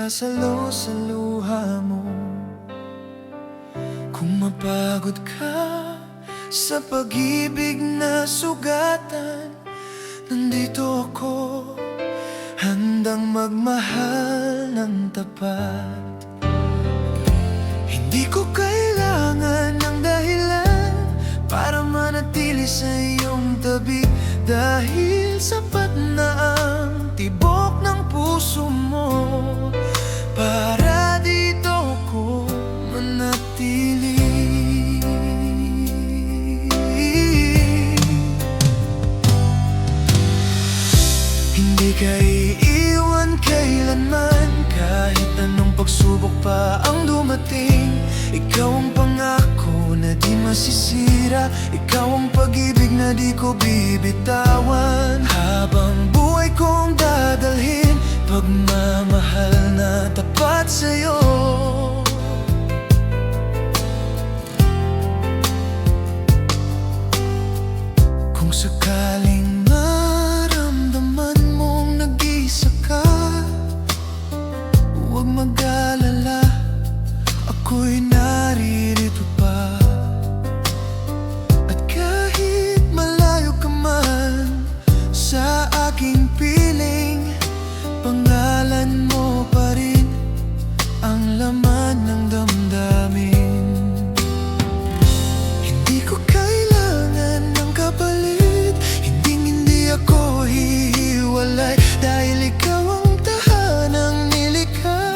Nagpapasalo sa luha mo. Kung mapagod ka sa pag-ibig na sugatan, nandito ako, handang magmahal ng tapat. Hindi ko kailangan ng dahilan para manatili sa iyong tabi, dahil sapat na ang tibok ng puso mo para dito ko manatili. Hindi ka iiwan kailanman, kahit anong pagsubok pa ang dumating. Ikaw ang pangako na di masisira, ikaw ang pag-ibig na di ko bibitawan. Habang buhay kong dadalhin, pagmamahal na tapat sa'yo. Kung sakaling maramdaman mong nag-iisa ka, huwag mag-alala, ako'y naririto pa. At kahit malayo ka man sa aking piling, pangalan mo pa rin ang laman ng damdamin. Hindi ko kailangan ng kapalit, hindi ako hihiwalay, dahil ikaw ang tahanang nilikha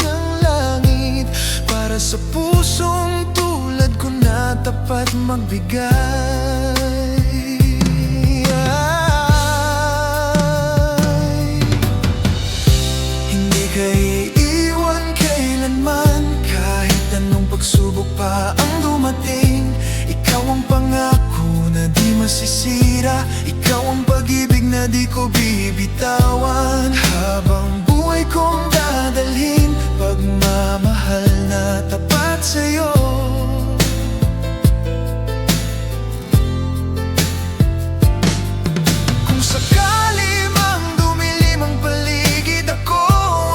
ng langit, para sa pusong tulad ko na tapat magbigay. Hindi ka iiwan kailanman, kahit anong pagsubok pa ang dumating. Ikaw ang pangako na di masisira, ikaw ang pag-ibig na di ko bibitawan. Habang buhay kong dadalhin, pagmamahal na tapat sa'yo. Kung sakali mang dumilim ang paligid, ako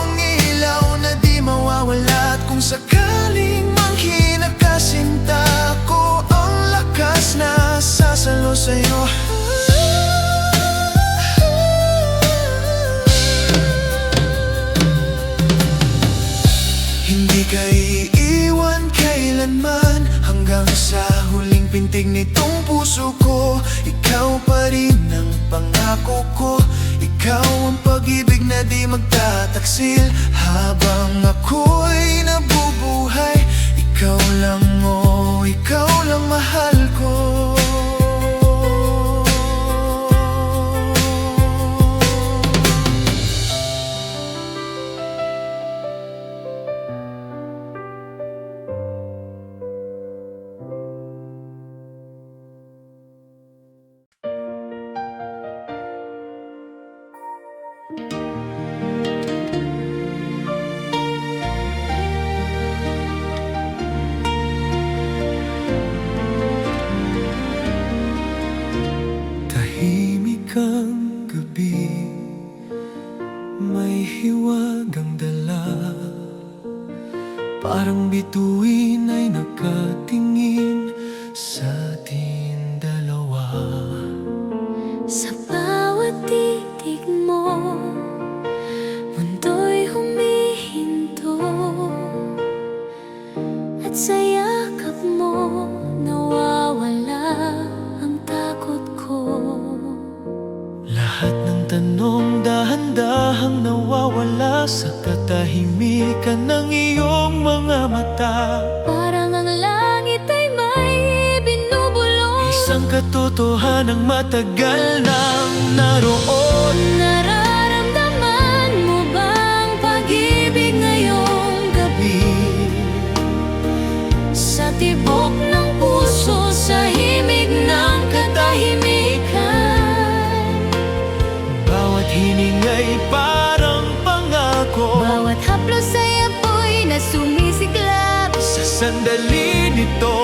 ang ilaw na di mawawala. At kung sakaling mang kinakasinta, ako ang lakas na sasalo sa'yo. Hindi ka iiwan kailanman, hanggang sa huling pintig nitong puso ko. Ikaw pa rin ang pangako ko, ikaw ang pag-ibig na di magtataksil. Habang ako'y nabubuhay, ikaw lang mo, ikaw lang mahal ko. Tahimik ang gabi, may hiwagang dala, parang bituin ay nakatingin sa ating dalawa. Sa bawat titig mo, mundo'y humihinto, at sa yakap mo nawawala ang takot ko. Lahat ng tanong dahan-dahang nawawala sa katahimikan ng iyong mga mata. Parang ang langit ay may binubulong, Isang katotohanang matagal nang naroon. nararamdaman mo bang pag-ibig ngayong gabi? Sa tibok ng puso, sa himig ng katahimikan, Bawat hiningay parang pangako, bawat haplos ay apoy na sumisiklab. sa sandali nito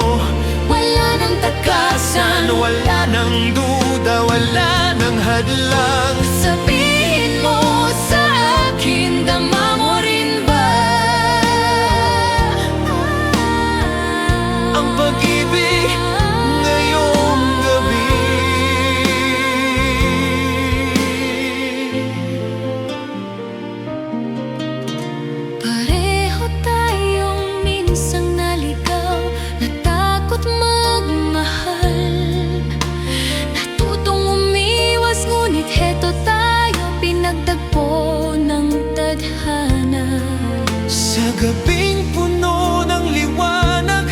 Wala nang takasan, wala nang duda, wala nang hadlang. sabihin mo sa akin, dama mo rin minsang naligaw, natakot magmahal. Natutong umiwas, ngunit heto tayo, pinagtagpo ng tadhana. Sa gabing puno ng liwanag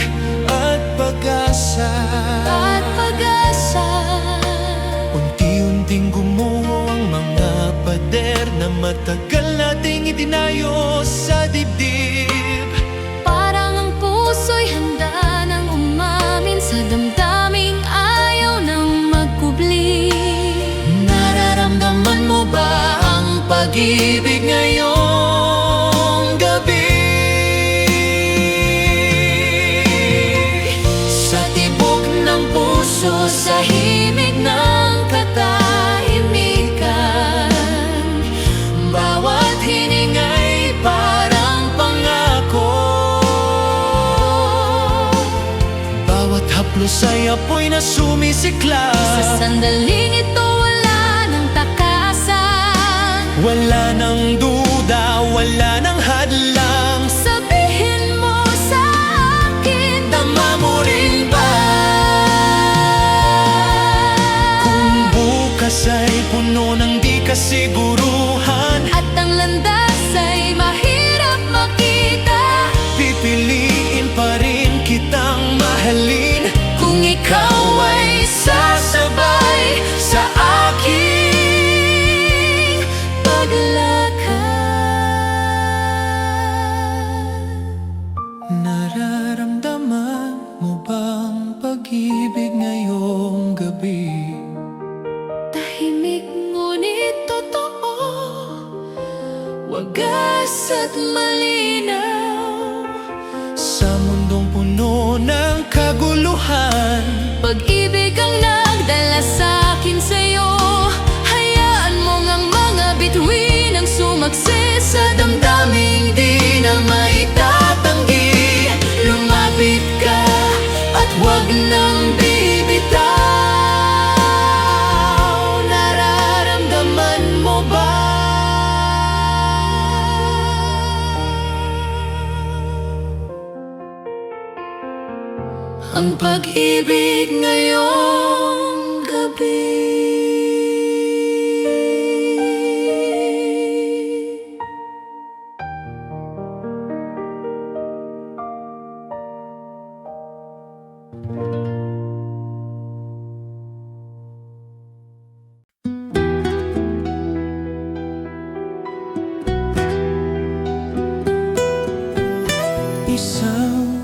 at pag-asa, unti-unting gumuho ang mga pader na matagal nating itinayo sa dibdib. Parang ang puso'y handa nang umamin sa damdaming ayaw nang magkubli. Nararamdaman mo ba ang pag-ibig ngayong gabi? Sa tibok ng puso, sa himig ng katahimikan, bawat hiningay parang pangako. Bawat haplos ay apoy na sumisikla. Sa sandaling ito wala ng takasan, Wala nang duda, wala nang hadlang. sabihin mo sa akin, Tama mo rin ba? Kung bukas ay puno ng di kasiguruhan, at ang landas ay mahirap makita, pipiliin pa rin kitang mahalin. kung ikaw ay Sasabay sa aking paglakad. Nararamdaman mo bang pag-ibig ngayong gabi? Tahimik ngunit totoo, wagas at malinaw. Sa mundong puno ng kaguluhan, Pag-ibig ang nagdala sa'kin sa'yo. Hayaan mong ang mga bituin ang sumaksi sa damdaming di na maitatanggi. lumapit ka at wag nang bibitaw. Nararamdaman mo ba? Ang pag-ibig ngayong gabi. Isang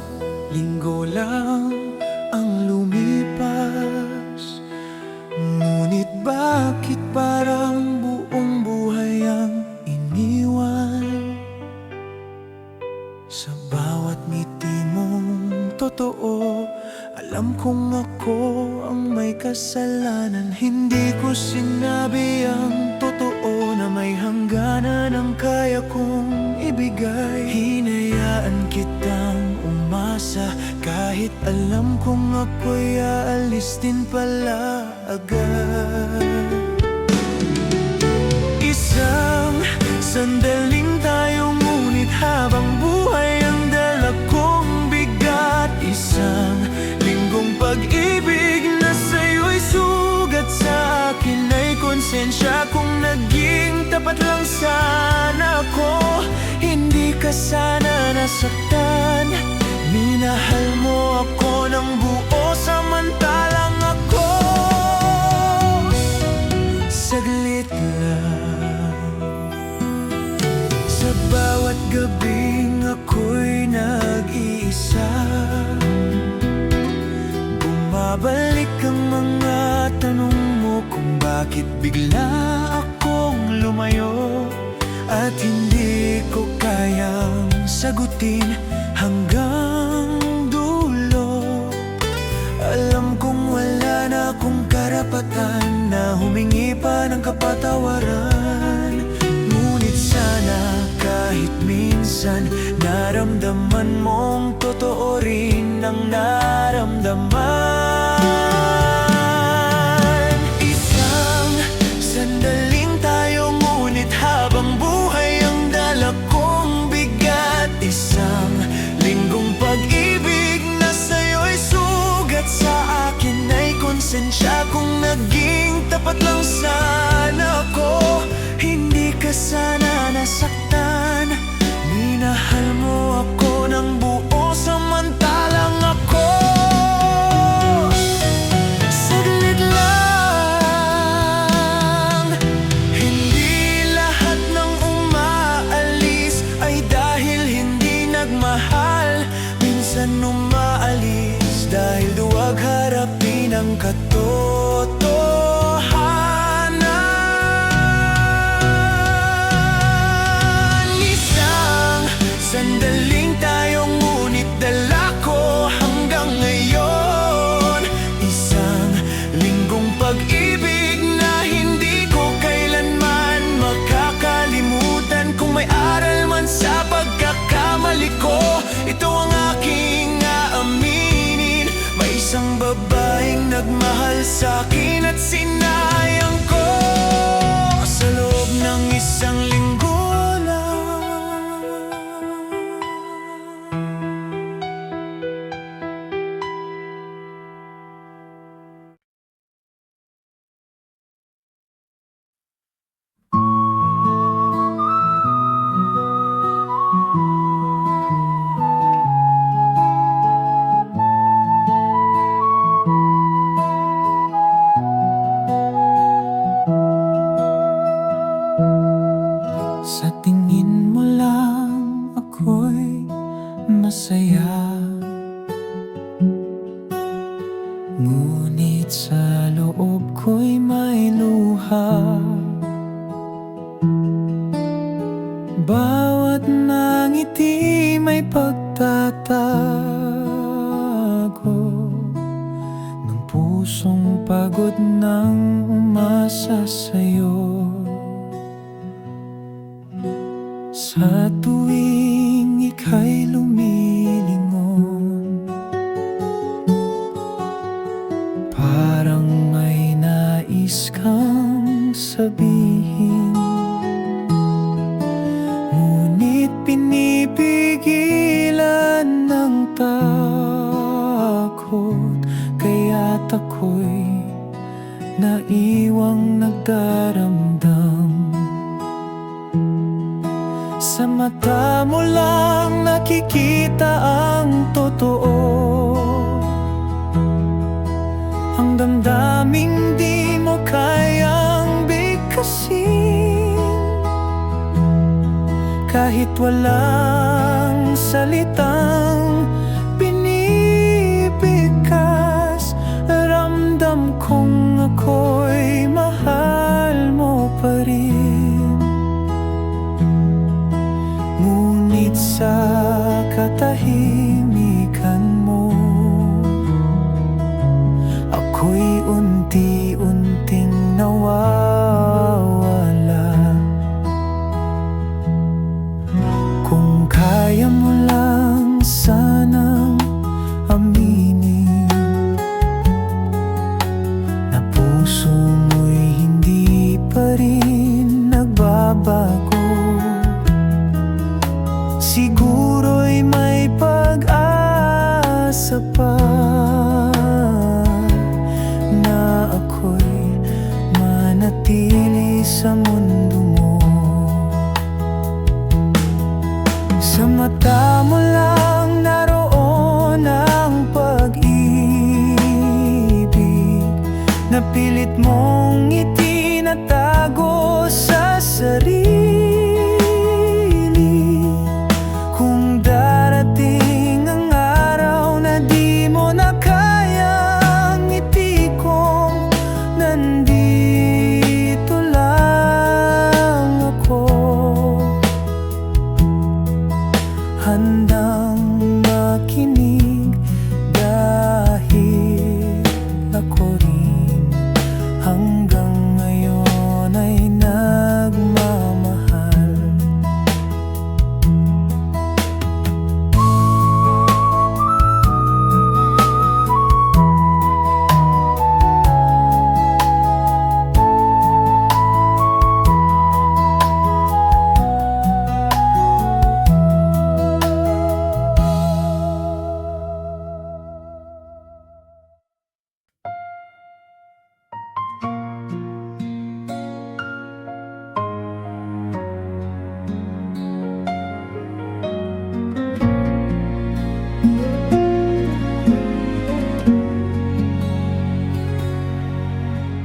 linggo lang ang lumipas, ngunit bakit parang buong buhay ang iniwan? Sa bawat ngiti mong totoo, alam kong ako ang may kasalanan. Hindi ko sinabi ang totoo na may hangganan ang kaya kong ibigay. Hinayaan kitang umasa kahit alam kong ako'y aalis din pala agad. Isang sandaling tayo, ngunit habang buhay ang dala kong bigat. Isang linggong pag-ibig na sa'yo'y sugat, sa akin ay konsensya kung naging tapat lang sana ako. Hindi ka sana nasaktan, minahal mo ako ng buo samantalang ako saglit lang. Sa bawat gabing ako'y nag-iisa, bumabalik ang mga tanong mo kung bakit bigla akong lumayo. At hindi ko kayang sagutin hanggang dulo. Alam kong wala na akong karapatan na humingi pa ng kapatawaran. Ngunit sana kahit minsan naramdaman mong totoo rin ang naramdaman. Isang sandaling tayo, ngunit habang buhay ang dala kong bigat. Isang linggong minsan umaalis dahil duwag harapin ang katotohanan. Isang sandaling tayo ngunit dala ko hanggang ngayon. Isang linggong pag-ibig na hindi ko kailanman makakalimutan. Kung may aral man sa pagkakamali ko, ito ang aking aaminin. May isang babaeng nagmahal sa'kin at sinayang ko sa loob ng isang linggo lang. Sa tingin mo lang ako'y masaya, ngunit sa loob ko'y may luha. Bawat ngiti may pagtatago ng pusong pagod ng umasa sa'yo. Sa tuwing ika'y lumilingon, parang may nais kang sabihin, ngunit pinipigilan ng takot. Kaya't ako'y naiwang nagdaramdam. Sa mata mo lang nakikita ang totoo, ang damdaming di mo kayang bigkasin. Kahit walang salitang binibigkas, ramdam kong ako'y mahal mo pa rin. Ngunit sa katahimikan mo, ako'y unti-unting nawawala. Kung kaya mo lang sanang aminin na puso mo'y hindi pa rin nagbabago, siguro'y may pag-asa pa na ako'y manatili sa mundo mo. Sa mata mo lang naroon ang pag-ibig na pilit mong itinatago sa sarili. Handang makinig dahil ako rin hanggang ngayon ay nagmamahal.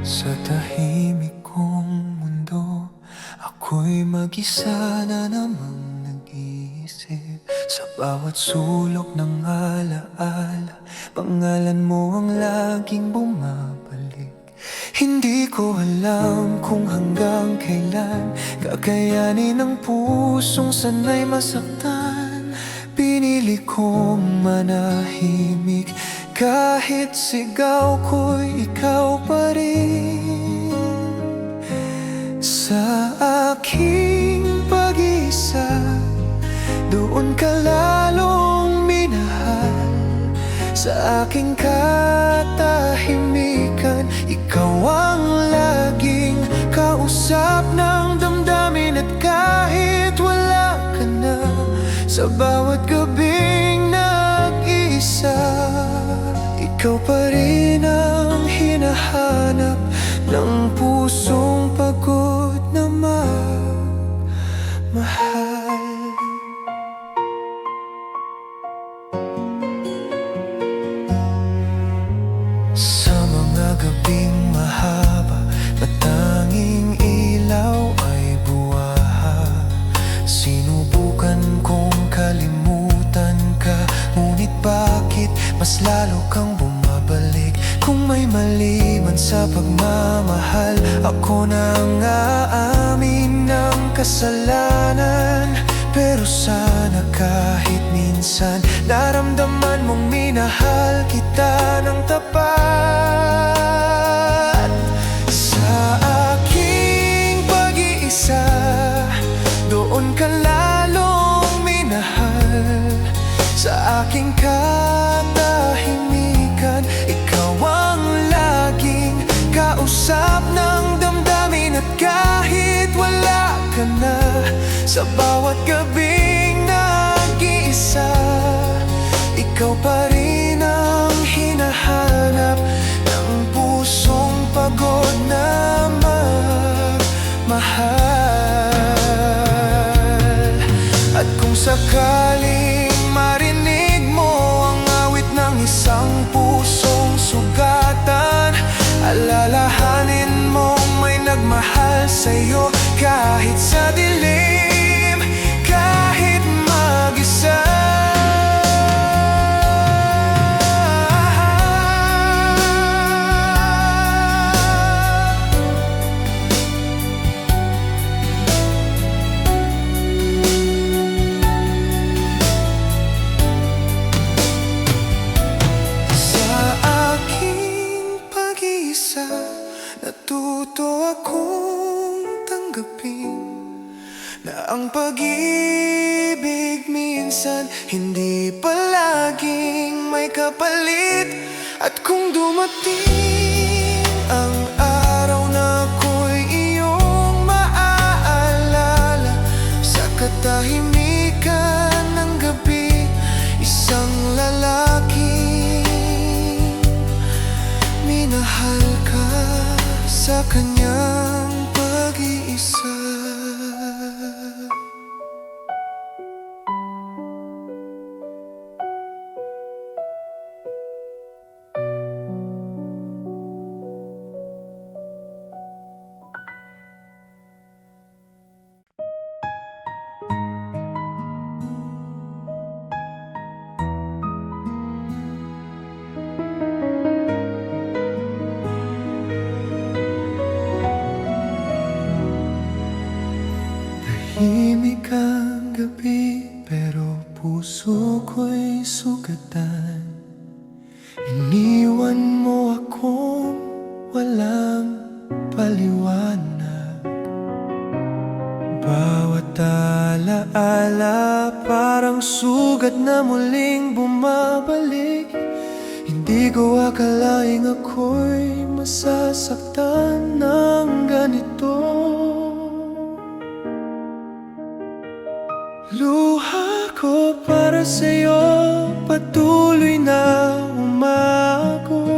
Sa tahimik kong mundo, ako'y mag-isa na namang nag-iisip sa bawat sulok ng alaala, pangalan mo ang laging bumabalik. Hindi ko alam kung hanggang kailan kakayanin ng pusong sana'y masaktan. Pinili kong manahimik, kahit sigaw ko'y ikaw pa rin. Sa aking pag-iisa, doon ka lalong minahal. Sa aking katahimikan, ikaw ang laging kausap ng damdamin. At kahit wala ka na, sa bawat gabing nag-iisa, ikaw pa rin ang hinahanap ng pusong pagod na magmahal. Sa mga gabing mahaba na tanging ilaw ay buwaha, sinubukan kong kalimutan ka, ngunit bakit mas lalo kang bumabalik? Kung may mali man sa pagmamahal, ako nang aamin ng kasalanan. Pero sana kahit minsan naramdaman mong minahal kita ng tapat. Sa aking pag-iisa, doon ka lalong minahal. Sa aking katahimikan, ikaw ang laging kausap ng damdamin. At kahit wala ka na, sa bawat gabing nag-iisa, ikaw pa rin ang hinahanap ng pusong pagod na magmahal. At kung sakaling marinig mo ang awit ng isang pusong sugatan, alalahanin mo may nagmahal sa'yo kahit sa dilim, kahit mag-isa. Natuto akong tanggapin na ang pag-ibig minsan hindi palaging may kapalit. At kung dumating ang araw na ako'y iyong maaalala, sa katahimikan ng gabi, isang lalaking minahal ka sa kanyang pag-iisa. Tahimik ang gabi, pero puso ko'y sugatan. Iniwan mo akong walang paliwanag. Bawat alaala parang sugat na muling bumabalik. Hindi ko akalaing ako'y masasaktan ng ganito. Luha ko para sa'yo, patuloy na umagos.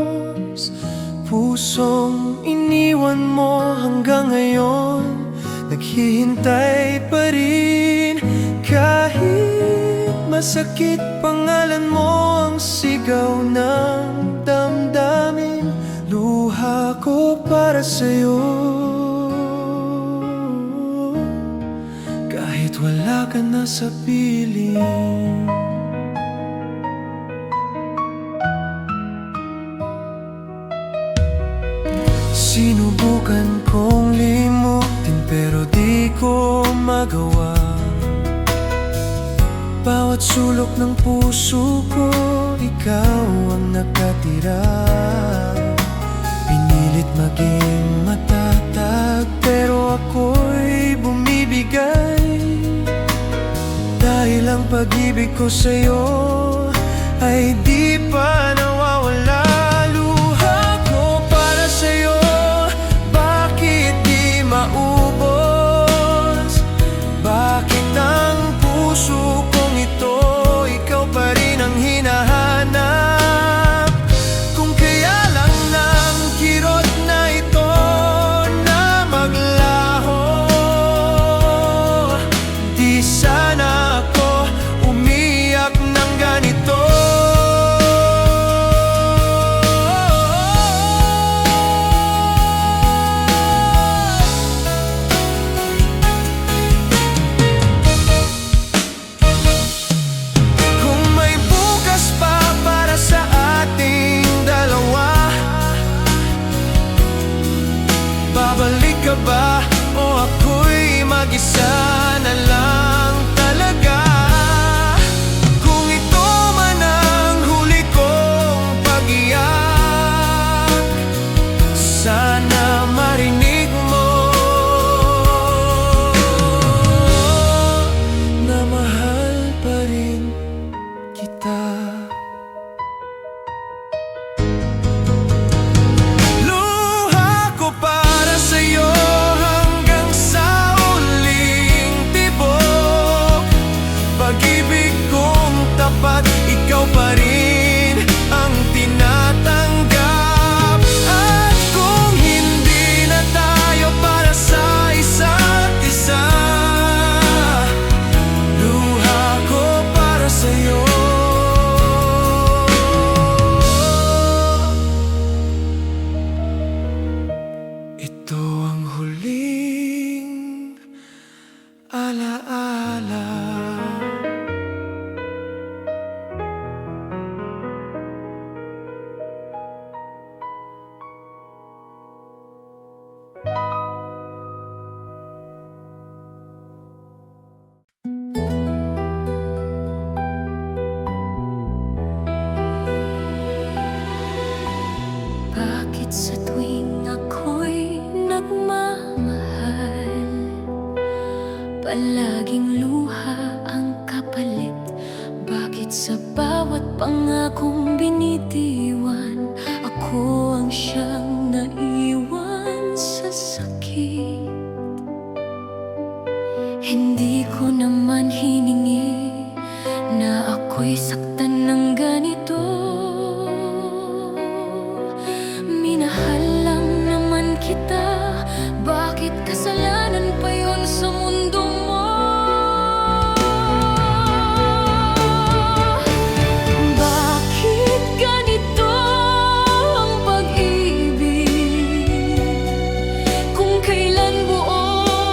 Pusong iniwan mo hanggang ngayon, naghihintay pa rin. Kahit masakit, pangalan mo ang sigaw ng damdamin. Luha ko para sa'yo, wala ka na sa piling. Sinubukan kong limutin pero di ko magawa. Bawat sulok ng puso ko, ikaw ang nakatira. Pinilit maging matatag pero ako'y bumibigay. Dahil ang pag-ibig ko sa'yo ay di pa nawawala. Luha ko para sa'yo, bakit di maubos? Bakit ang puso kong ito, ikaw pa rin ang hinahanap? Kung kaya lang ng kirot na ito na maglaho, di sana ako umiyak ng ganito. Kung may bukas pa para sa ating dalawa, babalik ka ba o ako'y mag-isa na lang talaga? Kung ito man ang huli kong pag-iyak, sana marinig mo na mahal pa rin kita. Luha ko para sa'yo hanggang sa uling tibok. Pag-ibig kong tapat, ikaw pa rin ang tinatanggap. At kung hindi na tayo para sa isa't isa, luha ko para sa'yo. Ito ang huling alaala. Bakit sa tuwing ako'y nagmamahal, palaging luha ang kapalit? Bakit sa bawat pangakong binitiwan, ako ang siyang naiwan sa sakit? Hindi ko naman hiningi na ako'y saktan ng ganito. Minahal lang naman kita, bakit kasalanan pa yun sa mundo mo? Bakit ganito ang pag-ibig? Kung kailan buo,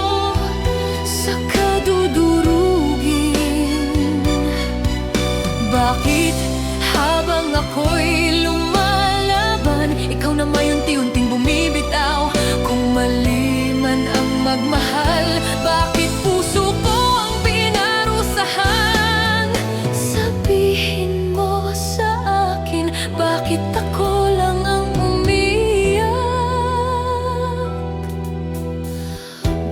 saka dudurugin. Bakit habang ako'y lumalaban, ikaw na may unti-unting bumibitaw? Kung mali man ang magmahal, bakit puso ko ang pinarusahan? Sabihin mo sa akin, bakit ako lang ang umiyak?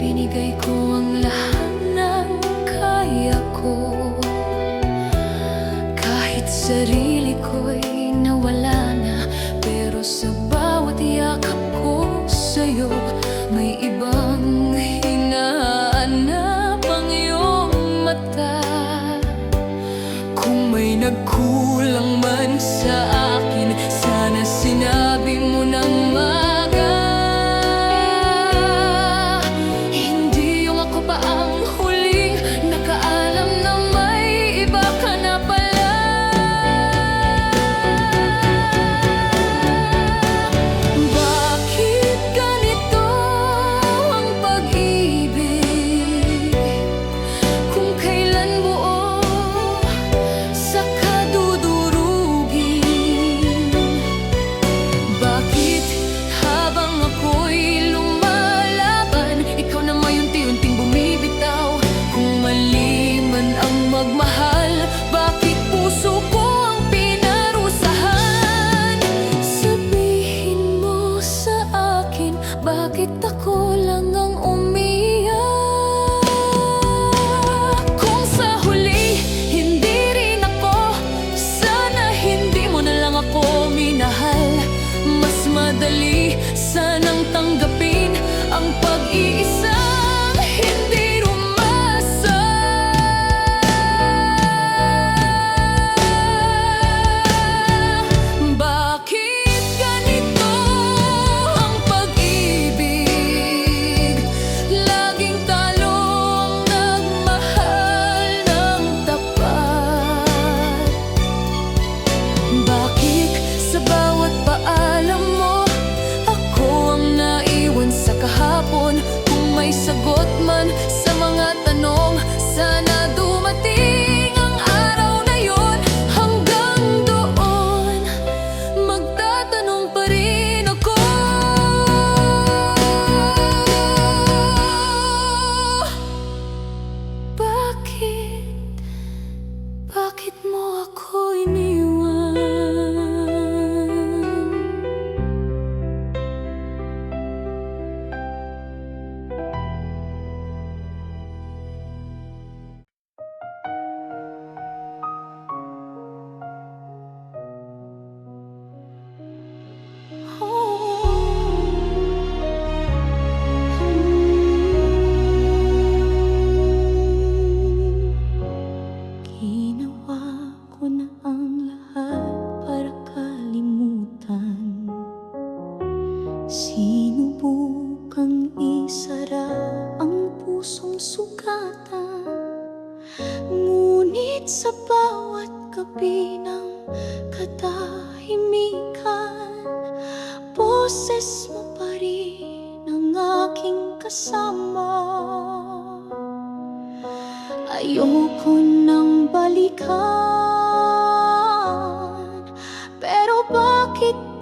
Binigay ko ang lahat ng kaya ko, kahit sarili ko'y nawala na. Pero sa bawat yakap ko sa'yo, may ibang hinahanap ang iyong mata. Kung may nagkulang man sa akin, sana sinabi mo ng maga. Hindi yung ako pa ang huling nakaalam na may iba ka na pala.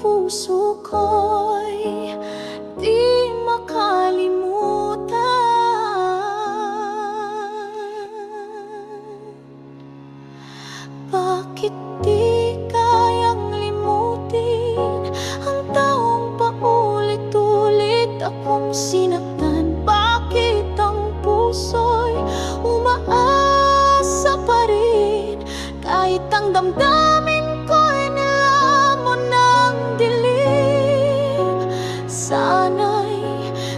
puso ko'y di makalimutan. Bakit di kayang limutin ang taong paulit-ulit akong sinaktan? Bakit ang puso'y umaasa pa rin kahit ang damdamin ko'y nilamon ng dilim? Sana'y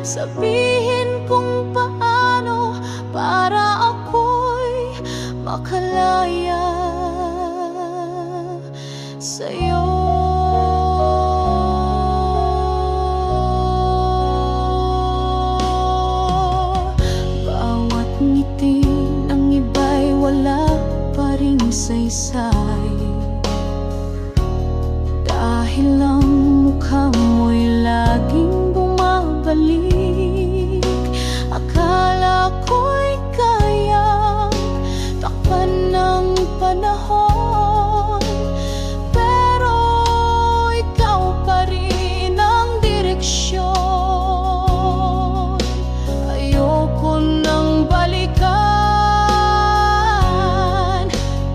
sabihin kung paano para ako'y makalaya sa'yo. Bawat ngiti ng iba'y wala pa ring saysay, dahil ang mukha mo'y laging bumabalik. Akala ko'y kayang takpan ng panahon, pero ikaw pa rin ang direksyon. Ayoko nang balikan,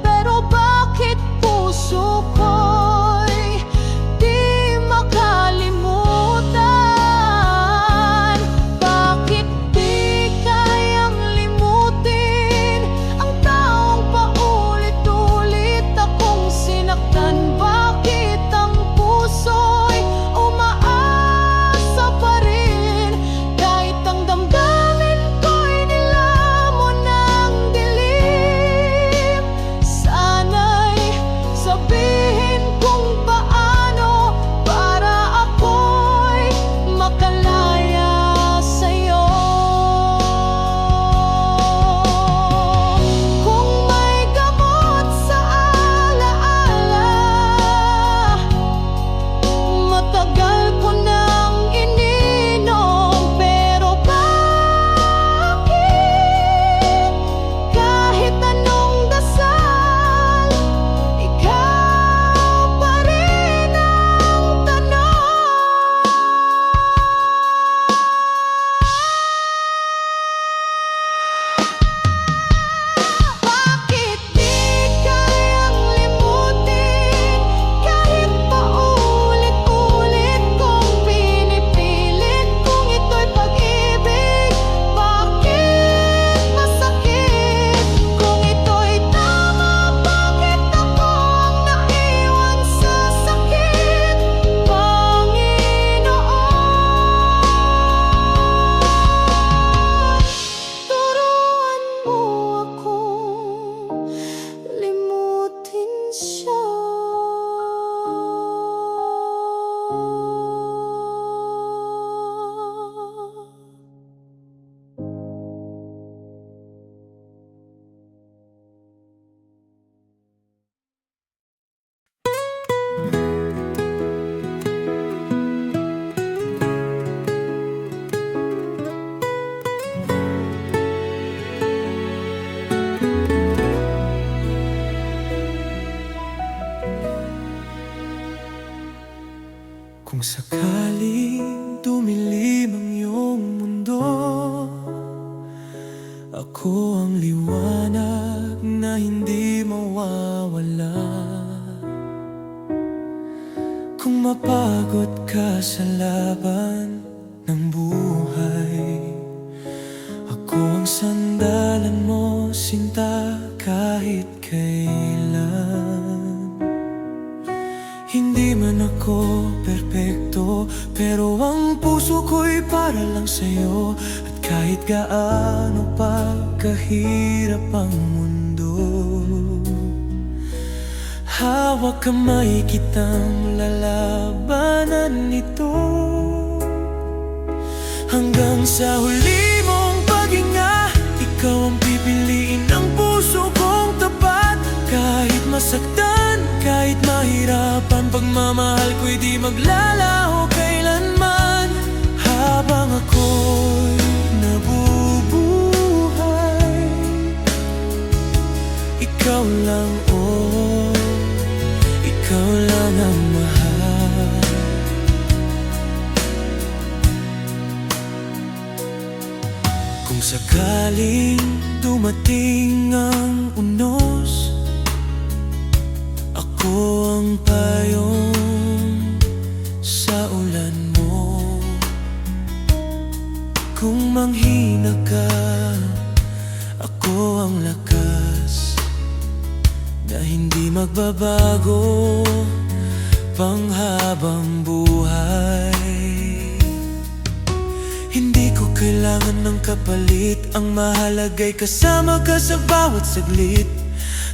pero bakit puso ko'y di makalimutan? Bakit di kayang limutin ang taong paulit-ulit akong sinaktan? Bakit ang puso'y umaasa pa rin kahit ang damdamin ko'y nilamon ng dilim? Sana'y sabihin kung paano para ako'y makalaya sa'yo. Kung may gamot sa alaala, matagal ko nang ininom, pero bakit kahit anong dasal, ikaw pa rin ang tanong? Bakit di kayang limutin kahit paulit-ulit kong pinipilit kung ito'y pag-ibig? Bakit masakit kung ito'y tama? Bakit ako ang naiwan sa sakit? Panginoon, turuan mo akong limutin siya. Kung sakaling dumilim ang iyong mundo, ako ang liwanag na hindi mawawala. Kung mapagod ka sa laban ng buhay, ako ang sandalan mo, sinta, kahit kailan. Hindi man ako perpekto, pero ang puso ko'y para lang sa'yo. At kahit gaano pa kahirap ang mundo, hawak kamay kitang lalabanan ito. Hanggang sa huli mong paghinga, ikaw ang pipiliin ng puso kong tapat. Kahit masaktan, kahit mahirapan, pagmamahal ko'y di maglalaho kailanman. Habang ako'y nabubuhay, ikaw lang, oh, ikaw lang ang mahal. sakaling dumating ang unos, ako ang payong sa ulan mo. Kung manghina ka, ako ang lakas na hindi magbabago panghabang buhay. Hindi ko kailangan ng kapalit, ang mahalaga'y kasama ka sa bawat saglit.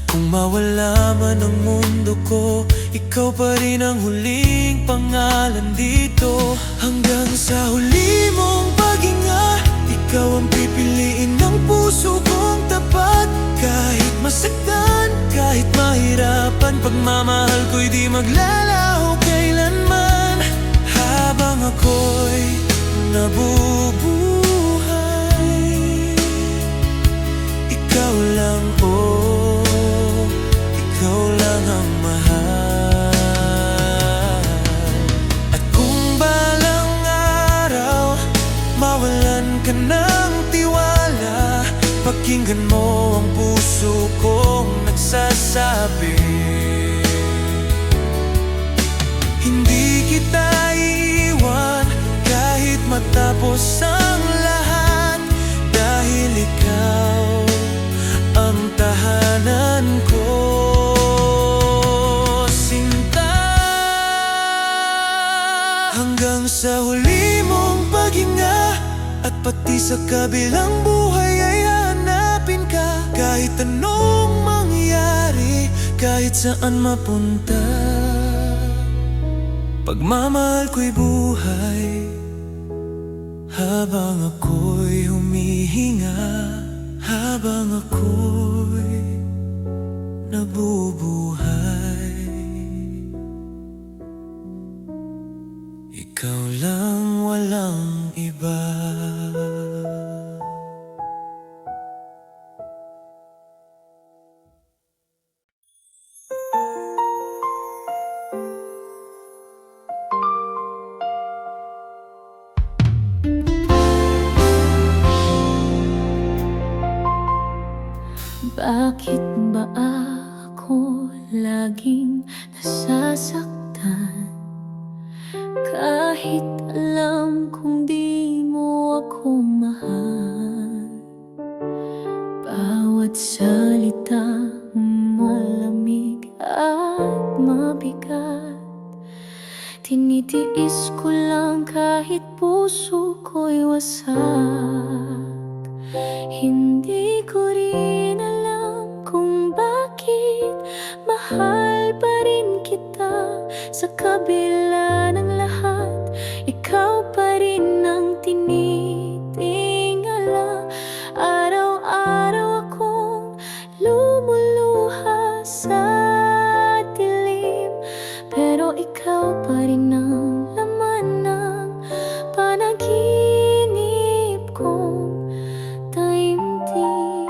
Kung mawala man ang mundo ko, ikaw pa rin ang huling pangalan dito. Hanggang sa huli mong paghinga, ikaw ang pipiliin ng puso kong tapat. Kahit masaktan, kahit mahirapan, pagmamahal ko'y di maglalaho kailanman. Habang ako'y nabubuhay, ikaw lang, oh, ikaw lang ang mahal. At kung balang araw mawalan ka ng tiwala, pakinggan mo ang puso kong nagsasabi, hindi kita iiwan kahit matapos ang lahat, dahil ikaw ang tahanan ko, sinta. Hanggang sa huli mong paghinga, at pati sa kabilang buhay ay hanapin ka. Kahit anong mangyari, kahit saan mapunta, pagmamahal ko'y buhay. Habang ako'y humihinga, habang ako'y nabubuhay, ikaw lang, walang iba. Bakit ba ako laging nasasaktan? Kahit alam kong di mo ako mahal. Bawat salita malamig at mabigat, tinitiis ko lang kahit puso ko'y wasak. Hindi ko rin alam kung bakit mahal pa rin kita. Sa kabila ng lahat, ikaw pa rin ang tinitingala. Araw-araw akong lumuluha sa dilim, pero ikaw pa rin ang laman ng panaginip kong taimtim.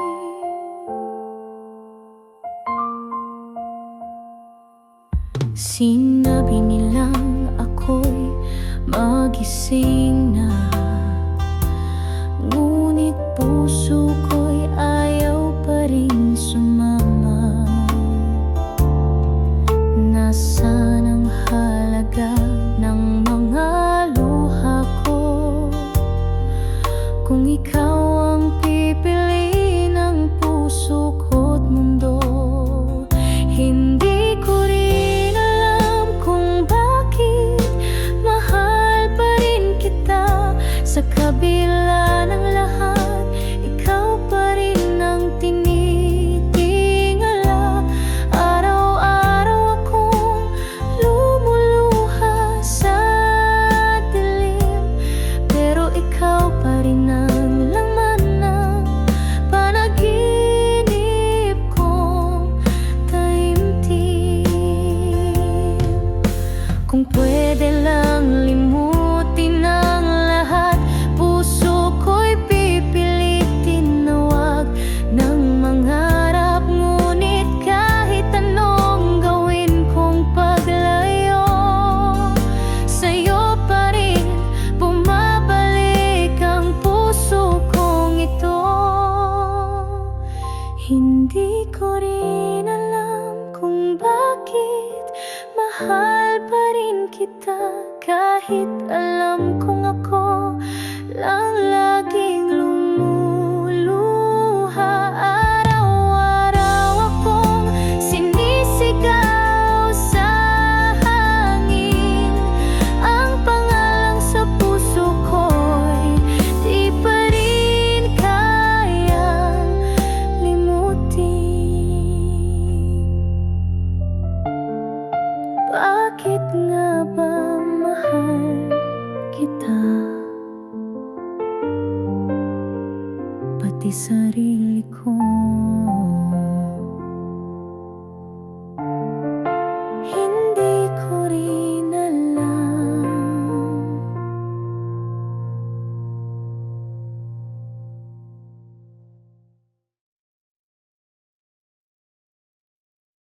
Sinabi nilang ako'y magising na, ngunit puso ko'y ayaw pa rin sumama. Nasaan ang halaga ng mga luha ko kung ikaw ang pipili ng puso ko't mundo? Hindi ko rin alam kung bakit mahal pa rin kita. mahal pa rin kita kahit alam kong ako lang laging lumuluha. Araw-araw akong sinisigaw sa hangin, ang pangalang sa puso ko'y di pa rin kayang limutin. Bakit nga ba mahal kita? Pati sarili ko